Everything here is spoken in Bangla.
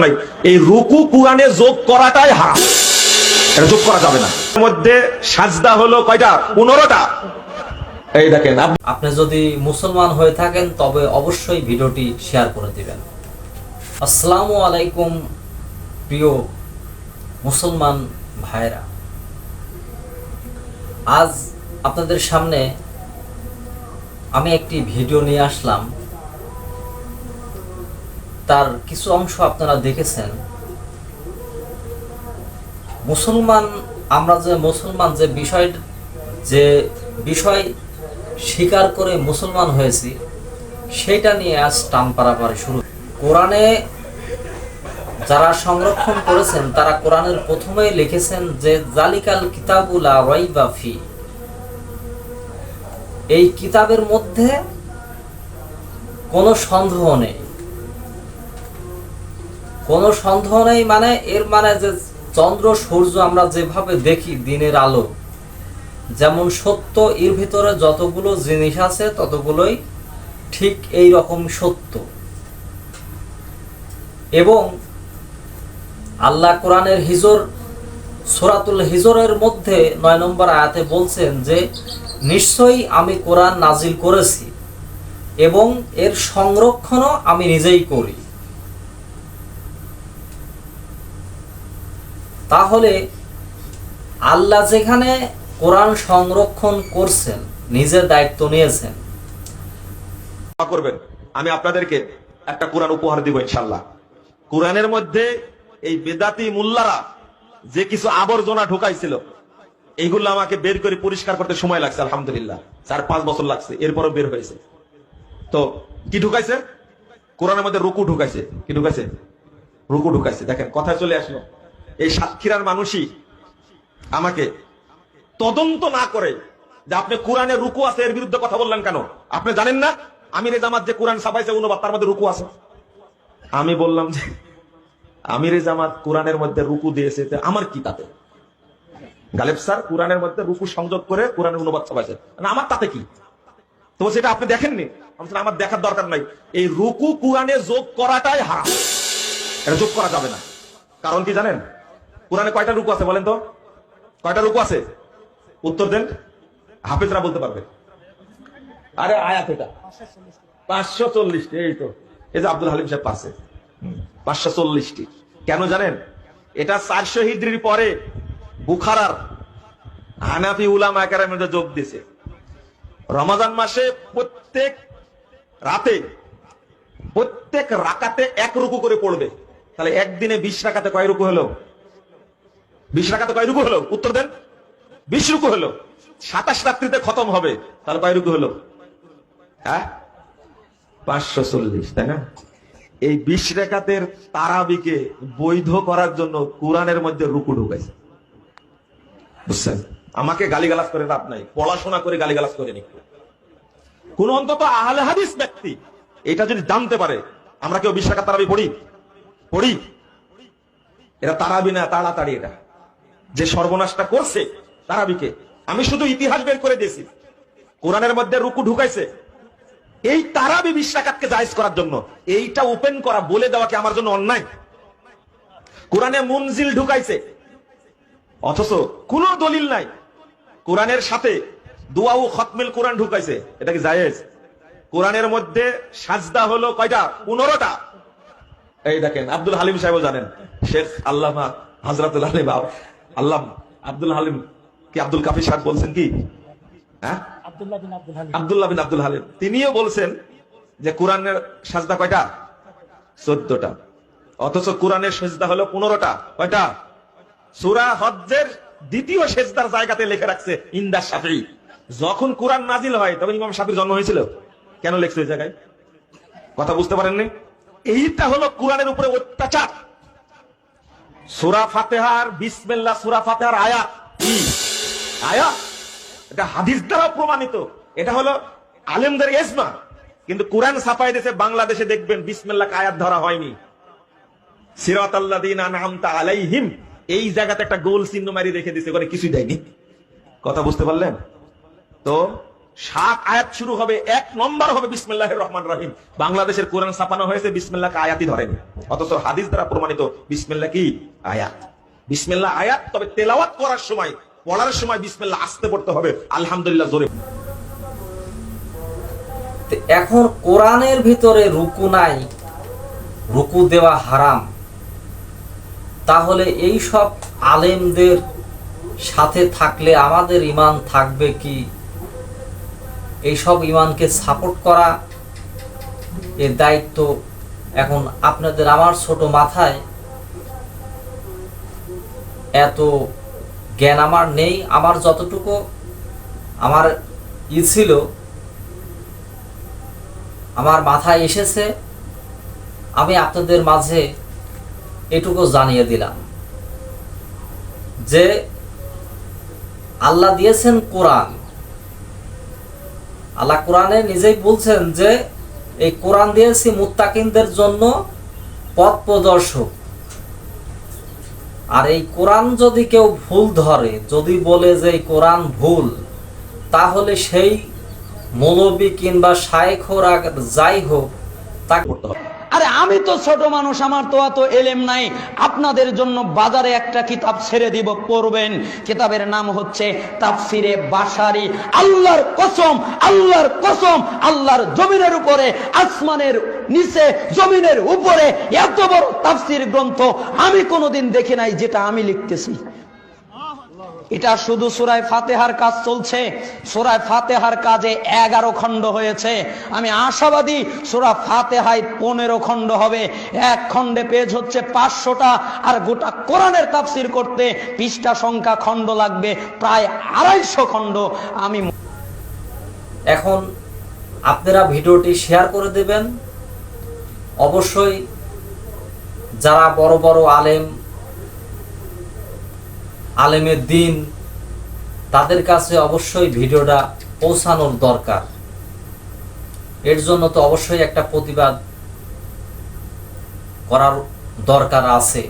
নাই, এই রুকু কুরআনে যোগ করাটাই হারাম, এটা যোগ করা যাবে না। এর মধ্যে সাজদা হলো কয়টা? 15টা। এই দেখেন, আপনি যদি মুসলমান হয়ে থাকেন তবে অবশ্যই ভিডিওটি শেয়ার করে দিবেন। আসসালামু আলাইকুম প্রিয় মুসলমান ভাইরা, আজ আপনাদের সামনে আমি একটি ভিডিও নিয়ে আসলাম। তার কিছু অংশ আপনারা দেখেছেন। আমরা যে মুসলমান যে বিষয় স্বীকার করে মুসলমান হয়েছি সেটা নিয়ে আজ টান পারাপারি শুরু। কোরআনে যারা সংরক্ষণ করেছেন তারা কোরআনের প্রথমেই লিখেছেন যে জালিকাল কিতাবুল লা রাইবা ফি, এই কিতাবের মধ্যে কোনো সন্দেহ নেই। কোনো সন্দেহ নেই মানে এর মানে যে চন্দ্র সূর্য আমরা যেভাবে দেখি দিনের আলো যেমন সত্য, এর ভিতরে যতগুলো জিনিস আছে ততগুলোই ঠিক এই রকম সত্য। এবং আল্লাহ কোরআনের সূরাতুল হিজরের মধ্যে 9 নম্বর আয়াতে বলছেন যে নিশ্চয়ই আমি কোরআন নাজিল করেছি এবং এর সংরক্ষণও আমি নিজেই করি। তাহলে আল্লাহ যেখানে কোরআন সংরক্ষণ করছেন, নিজের দায়িত্ব নিয়েছেন। করবেন, আমি আপনাদেরকে একটা কোরআন উপহার দিব ইনশাআল্লাহ। কোরআনের মধ্যে এই বেদাতি মুল্লারা যে কিছু আবর্জনা ঢুকাইছিল, এইগুলো আমাকে বের করে পরিষ্কার করতে সময় লাগছে। আলহামদুলিল্লাহ 4-5 বছর লাগছে, এরপরও বের হয়েছে। তো কি ঢুকাইছে? কোরআনের মধ্যে রুকু ঢুকাইছে। কি ঢুকাইছে? রুকু ঢুকাইছে। দেখেন, কথায় চলে আসলো, এই সাতক্ষীরার মানুষই আমাকে তদন্ত না করে যে আপনি কোরআনে রুকু আছে এর বিরুদ্ধে কথা বললেন কেন? আপনি জানেন না আমিরে জামাত যে কোরআন ছাপাইছে অনুবাদ, তার মধ্যে রুকু আছে? আমি বললাম যে আমিরে জামাত কোরআনের মধ্যে রুকু দিয়েছে, আমার কি তাতে? গালেব স্যার কোরআনের মধ্যে রুকু সংযোগ করে কোরআনের অনুবাদ ছাপাইছে, আমার তাতে কি? তো সেটা আপনি দেখেননি? আমার দেখার দরকার নাই। এই রুকু কোরআনে যোগ করাটাই হারাম, এটা যোগ করা যাবে না। কারণ কি জানেন? কোরআনে কয়টা রুকু আছে বলেন তো? কয়টা রুকু আছে? উত্তর দেন, হাফেজরা বলতে পারবে। আরে আয়াত এটা 540টি। এই তো, এই যে আব্দুল হালিম সাহেব পারছে 540টি। কেন জানেন? এটা 400 হিজরির পরে বুখারার হানাফি উলামা কেরামের মধ্যে যোগ দিয়েছে। রমাজান মাসে প্রত্যেক রাকাতে 1 রুকু করে পড়বে। তাহলে একদিনে 20 রাকাতে কয় রুকু হলো? 20 রাকাতে কয় রুকু হলো? উত্তর দেন। 20 রুকু হলো। 27 রাত্রিতে খতম হবে, তাহলে কয় রুকু হলো? হ্যাঁ, 540, তাই না? এই 20 রাকাতের তারাবিকে বৈধ করার জন্য কোরআনের মধ্যে রুকু ঢুকাইছে। বুঝছেন? আমাকে গালিগালাজ করে লাভ নাই, পড়াশোনা করে গালিগালাজ করে নি। কোন অন্তত আহলে হাদিস ব্যক্তি এটা যদি জানতে পারে, আমরা কেউ 20 রাকাত তারাবি পড়ি? এটা তারাবি না, তাড়াতাড়ি। এটা যে সর্বনাশটা করছে তারাবিকে, আমি শুধু ইতিহাস বের করে দিয়েছি। কোরআনের মধ্যে রুকু ঢুকাইছে এই তারাবি 20 রাকাতকে জায়েজ করার জন্য। এইটা ওপেন করা, বলে দেওয়া কি আমার জন্য অন্যায়? কোরআনে মুনজিল ঢুকাইছে, অথচ কোন দলিল নাই। কোরআনের সাথে দুআ ও খতমিল কোরআন ঢুকাইছে, এটা কি জায়েজ? কোরআনের মধ্যে সাজদা হলো কয়টা? 15টা। এই দেখেন, আব্দুল হালিম সাহেব জানেন, শেখ আল্লামা হযরতুল আলিম আব্দুল হালিম কি আব্দুল কাফি সাহেব বলছেন কি? হ্যাঁ, আব্দুল্লাহ বিন আব্দুল হালিম, তিনিও বলছেন যে কোরআনের সাজদা কয়টা? 14টা। অথচ কোরআনের সাজদা হলো 15টা। কয়টা? সূরা হজ্জের 2য় সেজদার জায়গাতে লিখে রাখছে ইনদা শাফিঈ। যখন কোরআন নাজিল হয় তখন ইমাম শাফিঈর জন্ম হয়েছিল। কেন লিখছে ওই জায়গায়? কথা বুঝতে পারেননি? এইটা হলো কোরআনের উপরে অত্যাচার। সূরা ফাতিহার বিসমিল্লাহ, সূরা ফাতিহার আয়াত কি? আয়াত, এটা হাদিস দ্বারা প্রমাণিত। এটা হলো আলেমদের ইজমা। কিন্তু কোরআন ছাপাই দিয়েছে বাংলাদেশে, দেখবেন বিসমিল্লাহ আয়াত ধরা হয়নি। সিরাতাল্লাযিনা আনআমতা আলাইহিম, এই জায়গাতে একটা গোল চিহ্ন মারি রেখে দিয়েছে, করে কিছুই দেয়নি। কথা বুঝতে পারলেন? তো 7 আয়াত শুরু হবে, 1 নম্বর হবে বিসমিল্লাহির রহমানির রহিম। বাংলাদেশের কোরআন ছাপানো হয়েছে বিসমিল্লাহকে আয়াতই ধরেন, অথচ হাদিস দ্বারা প্রমাণিত বিসমিল্লাহ কি আয়াত। বিসমিল্লাহ আয়াত, তবে তেলাওয়াত করার সময়, পড়ার সময় বিসমিল্লাহ আস্তে পড়তে হবে, আলহামদুলিল্লাহ জোরে। তো এখন কোরআনের ভিতরে রুকু নাই, রুকু দেওয়া হারাম, তাহলে এই সব আলেমদের সাথে থাকলে আমাদের ঈমান থাকবে কি? এই সব ঈমানকে সাপোর্ট করা এর দায়িত্ব এখন আপনাদের। আমার ছোট মাথায় এত জ্ঞান আমার নেই, আমার যতটুকু আমার ছিল, আমার মাথায় এসেছে, আমি আপনাদের মাঝে এটুকু জানিয়ে দিলাম যে আল্লাহ দিয়েছেন কোরআন। আল্লাহ কোরআনে নিজেই বলছেন যে এই কোরআন দিয়েছি মুত্তাকিনদের জন্য পথ প্রদর্শক। আর এই কোরআন যদি কেউ ভুল ধরে, যদি বলে যে এই কোরআন ভুল, তাহলে সেই মৌলবী কিংবা শায়েখ হোক আর যাই হোক তাকে পড়তে হবে। আরে আমি তো ছোট মানুষ, আমার তো অত এলেম নাই। আপনাদের জন্য বাজারে একটা কিতাব ছেড়ে দিব, পড়বেন। কিতাবের নাম হচ্ছে তাফসিরে বাশারি। আল্লাহর কসম, আল্লাহর কসম, আল্লাহর জমিনের উপরে, আসমানের নিচে, জমিনের উপরে এত বড় তাফসির গ্রন্থ আমি কোনোদিন দেখি নাই যেটা আমি লিখতেছি। এটা শুধু সূরা ফাতিহার কাজ চলছে। সূরা ফাতিহার কাজে 11 খণ্ড হয়েছে। আমি আশাবাদী সূরা ফাতিহায় 15 খণ্ড হবে। এক খণ্ডে পেজ হচ্ছে 500টা, আর গোটা কোরআনের তাফসীর করতে পৃষ্ঠা সংখ্যা খণ্ড লাগবে প্রায় 250 খণ্ড। আমি এখন আপনারা ভিডিওটি শেয়ার করে দেবেন। অবশ্যই যারা বড় বড় আলেমের দিন, তাদের কাছে অবশ্যই ভিডিওটা পৌঁছানোর দরকার। এর জন্য তো অবশ্যই একটা প্রতিবাদ করার দরকার আছে।